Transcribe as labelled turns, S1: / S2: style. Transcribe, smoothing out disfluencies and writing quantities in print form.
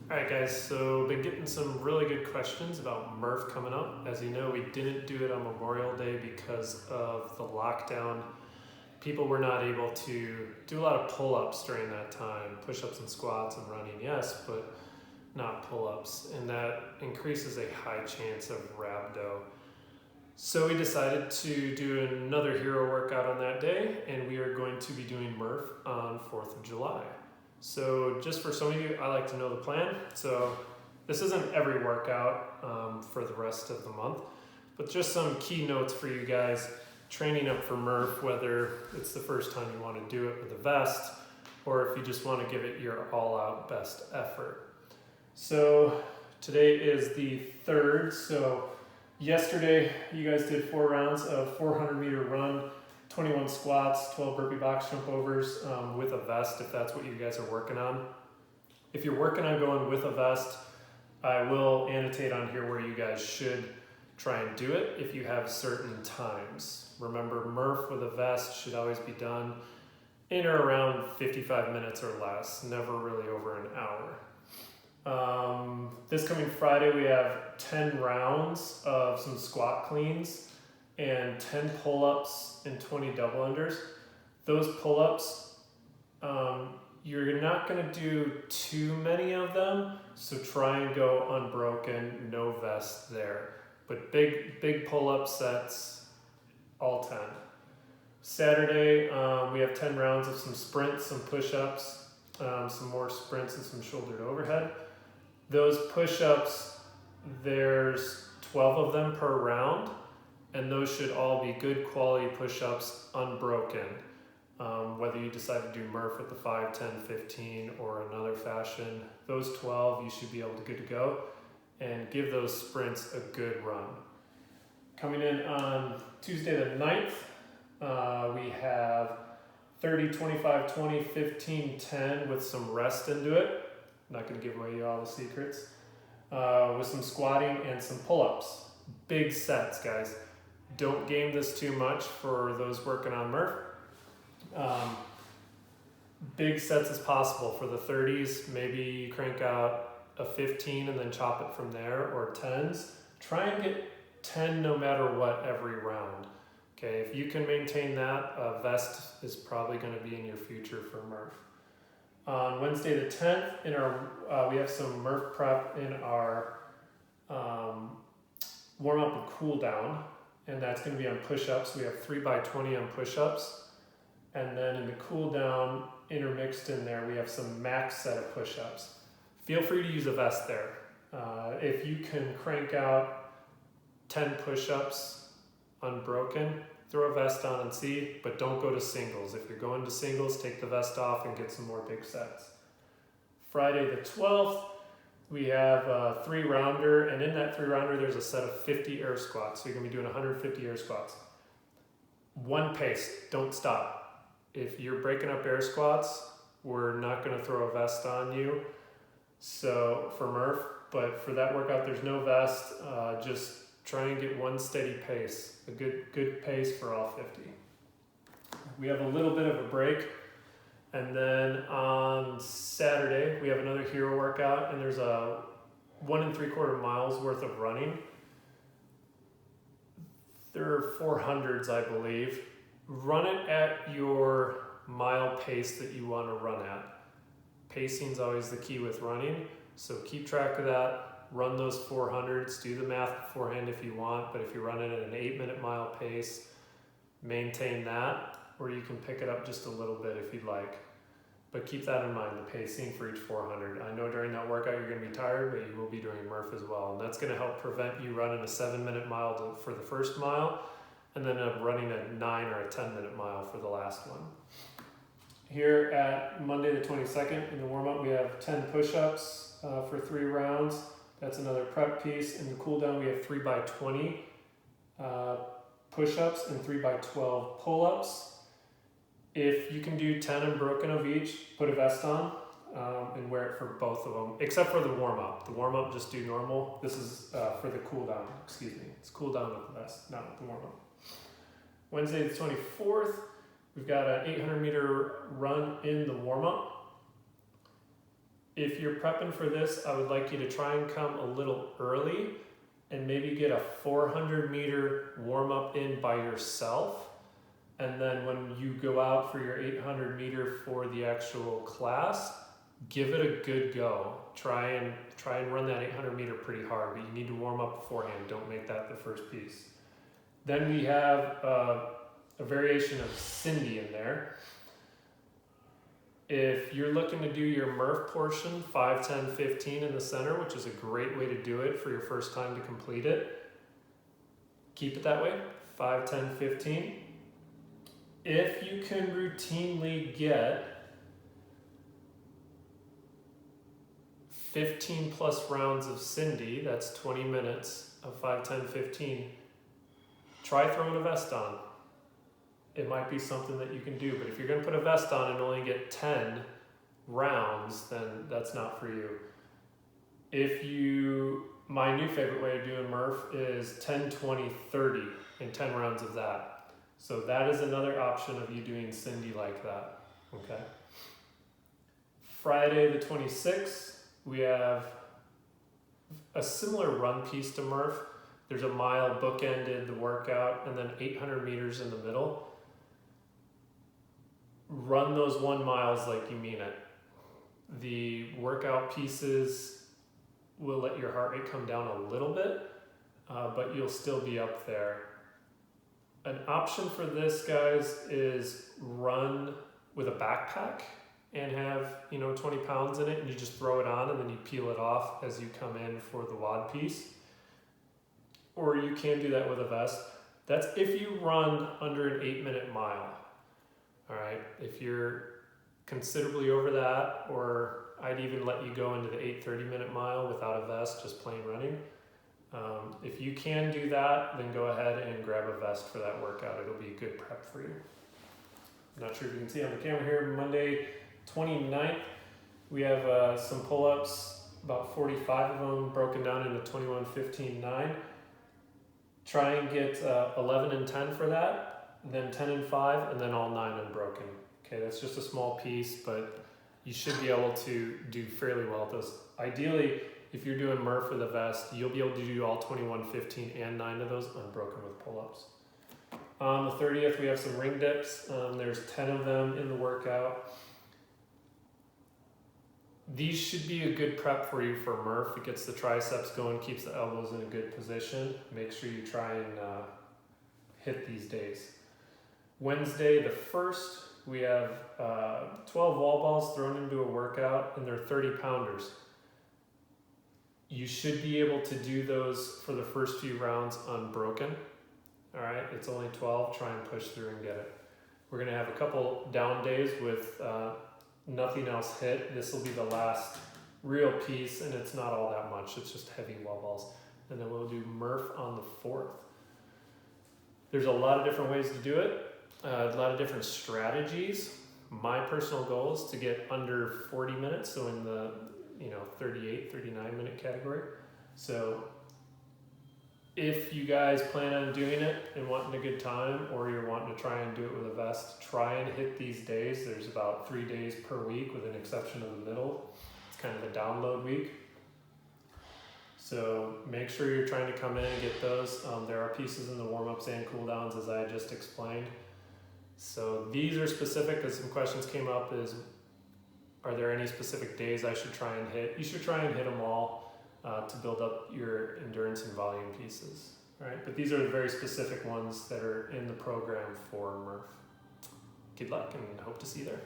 S1: All right, guys, so been getting some really good questions about Murph coming up. As you know, we didn't do it on Memorial Day because of the lockdown. People were not able to do a lot of pull-ups during that time, push-ups and squats and running, yes, but not pull-ups, and that increases a high chance of rhabdo. So we decided to do another hero workout on that day, and we are going to be doing Murph on 4th of July. So just for some of you, I like to know the plan. So this isn't every workout for the rest of the month, but just some key notes for you guys training up for Murph, whether it's the first time you want to do it with a vest, or if you just want to give it your all-out best effort. So today is the 3rd, so yesterday you guys did 4 rounds of 400-meter run, 21 squats, 12 burpee box jump overs with a vest if that's what you guys are working on. If you're working on going with a vest, I will annotate on here where you guys should try and do it if you have certain times. Remember, Murph with a vest should always be done in or around 55 minutes or less, never really over an hour. This coming Friday, we have 10 rounds of some squat cleans and 10 pull-ups and 20 double unders. Those pull-ups, you're not gonna do too many of them, so try and go unbroken, no vest there. But big pull-up sets, all 10. Saturday, we have 10 rounds of some sprints, some push-ups, some more sprints and some shouldered overhead. Those push-ups, there's 12 of them per round, and those should all be good quality push-ups, unbroken. Whether you decide to do Murph with the 5, 10, 15, or another fashion, those 12 you should be able to good to go, and give those sprints a good run. Coming in on Tuesday the 9th, we have 30, 25, 20, 15, 10 with some rest into it. Not going to give away all the secrets. With some squatting and some pull-ups. Big sets, guys. Don't game this too much for those working on Murph. Big sets as possible for the 30s. Maybe you crank out a 15 and then chop it from there, or 10s. Try and get 10 no matter what every round. Okay, if you can maintain that, a vest is probably going to be in your future for Murph. On Wednesday the 10th, we have some Murph prep in our warm-up and cool-down, and that's going to be on push-ups. We have 3x20 on push-ups, and then in the cool-down, intermixed in there, we have some max set of push-ups. Feel free to use a vest there. If you can crank out 10 push-ups unbroken, throw a vest on and see, but don't go to singles. If you're going to singles, take the vest off and get some more big sets. Friday the 12th, we have a 3-rounder, and in that 3-rounder, there's a set of 50 air squats. So you're gonna be doing 150 air squats. One pace, don't stop. If you're breaking up air squats, we're not gonna throw a vest on you. So for Murph, but for that workout, there's no vest, just try and get one steady pace, a good pace for all 50. We have a little bit of a break, and then on Saturday we have another hero workout, and there's a 1 3/4 miles worth of running. There are 400s, I believe. Run it at your mile pace that you want to run at. Pacing is always the key with running, so keep track of that. Run those 400s, do the math beforehand if you want, but if you're running at an 8-minute mile pace, maintain that, or you can pick it up just a little bit if you'd like. But keep that in mind, the pacing for each 400. I know during that workout you're going to be tired, but you will be doing Murph as well, and that's going to help prevent you running a 7-minute mile for the first mile, and then running a 9 or a 10-minute mile for the last one. Here at Monday the 22nd, in the warm-up, we have 10 push-ups for 3 rounds. That's another prep piece. In the cool down, we have 3x20 push-ups and 3x12 pull-ups. If you can do 10 unbroken of each, put a vest on and wear it for both of them, except for the warm-up. The warm-up, just do normal. This is for the cool down, excuse me. It's cool down with the vest, not with the warm-up. Wednesday the 24th, we've got an 800-meter run in the warm-up. If you're prepping for this, I would like you to try and come a little early and maybe get a 400-meter warm-up in by yourself. And then when you go out for your 800-meter for the actual class, give it a good go. Try and run that 800-meter pretty hard, but you need to warm up beforehand. Don't make that the first piece. Then we have a variation of Cindy in there. If you're looking to do your Murph portion, 5, 10, 15 in the center, which is a great way to do it for your first time to complete it, keep it that way, 5, 10, 15. If you can routinely get 15 plus rounds of Cindy, that's 20 minutes of 5, 10, 15, try throwing a vest on. It might be something that you can do, but if you're gonna put a vest on and only get 10 rounds, then that's not for you. My new favorite way of doing Murph is 10, 20, 30, and 10 rounds of that. So that is another option of you doing Cindy like that, okay? Friday the 26th, we have a similar run piece to Murph. There's a mile bookended the workout and then 800 meters in the middle. Run those 1 miles like you mean it. The workout pieces will let your heart rate come down a little bit, but you'll still be up there. An option for this, guys, is run with a backpack and have 20 pounds in it, and you just throw it on and then you peel it off as you come in for the WOD piece. Or you can do that with a vest. That's if you run under an 8-minute mile. All right, if you're considerably over that, or I'd even let you go into the 8:30-minute mile without a vest, just plain running. If you can do that, then go ahead and grab a vest for that workout. It'll be a good prep for you. I'm not sure if you can see on the camera here, Monday 29th, we have some pull-ups, about 45 of them broken down into 21, 15, 9. Try and get 11 and 10 for that. Then 10 and 5, and then all 9 unbroken. Okay, that's just a small piece, but you should be able to do fairly well at those. Ideally, if you're doing Murph with a vest, you'll be able to do all 21, 15, and 9 of those unbroken with pull-ups. On the 30th, we have some ring dips. There's 10 of them in the workout. These should be a good prep for you for Murph. It gets the triceps going, keeps the elbows in a good position. Make sure you try and hit these days. Wednesday the 1st, we have 12 wall balls thrown into a workout, and they're 30-pounders. You should be able to do those for the first few rounds unbroken. All right, it's only 12. Try and push through and get it. We're gonna have a couple down days with nothing else hit. This will be the last real piece, and it's not all that much. It's just heavy wall balls. And then we'll do Murph on the 4th. There's a lot of different ways to do it. A lot of different strategies. My personal goal is to get under 40 minutes, so in the 38, 39 minute category. So if you guys plan on doing it and wanting a good time, or you're wanting to try and do it with a vest, try and hit these days. There's about 3 days per week with an exception of the middle. It's kind of a download week. So make sure you're trying to come in and get those. There are pieces in the warm-ups and cool-downs, as I just explained. So these are specific, because some questions came up, are there any specific days I should try and hit? You should try and hit them all to build up your endurance and volume pieces, right? But these are the very specific ones that are in the program for Murph. Good luck and hope to see you there.